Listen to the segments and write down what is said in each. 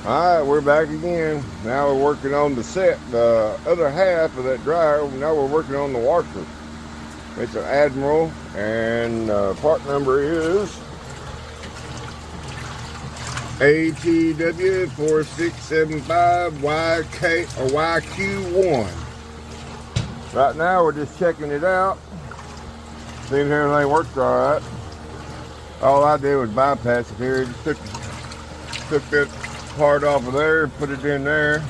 Alright, we're back again. Now we're working on the the other half of that dryer. Now we're working on the washer. It's an Admiral, and part number is ATW 4675YQ1. Right now we're just checking it out, seeing if everything works alright. All I did was bypass it here. Just took that part off of there, put it in there.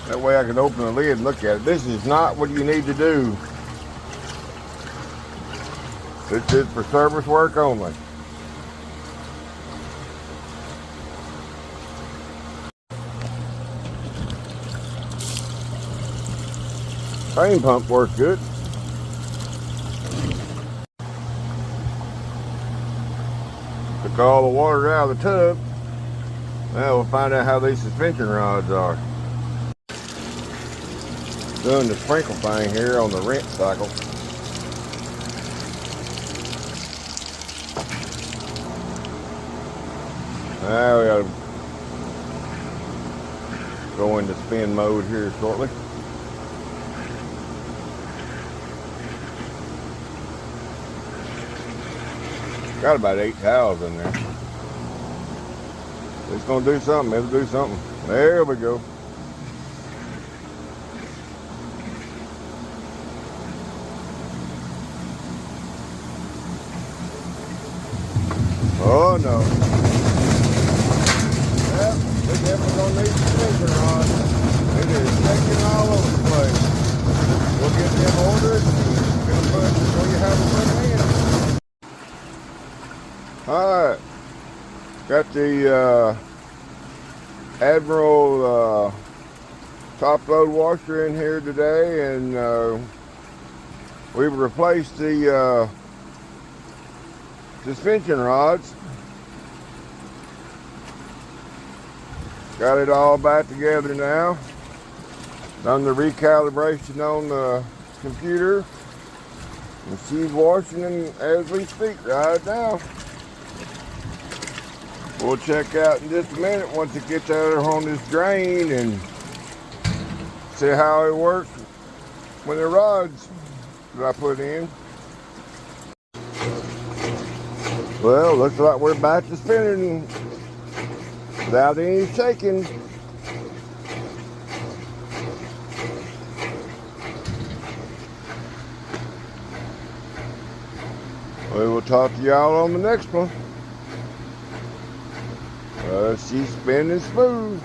That way I can open the lid and look at it. This is not what you need to do. This is for service work only. Drain pump works good. Took all the water out of the tub. Now we'll find out how these suspension rods are. Doing the sprinkle thing here on the rinse cycle. Now we gotta go into spin mode here shortly. Got about 8 towels in there. It's gonna do something. It'll do something. There we go. Oh no. Yep, we definitely gonna need suspension rods. It is taking all over the place. We'll get them ordered and we'll put it before you have them put in. Alright. Got the Admiral top load washer in here today, and we've replaced the suspension rods. Got it all back together now. Done the recalibration on the computer, and she's washing them as we speak right now. We'll check out in just a minute once it gets out on this drain and see how it works with the rods that I put in. Well, looks like we're back to spinning without any shaking. We will talk to y'all on the next one. She's spinning smooth.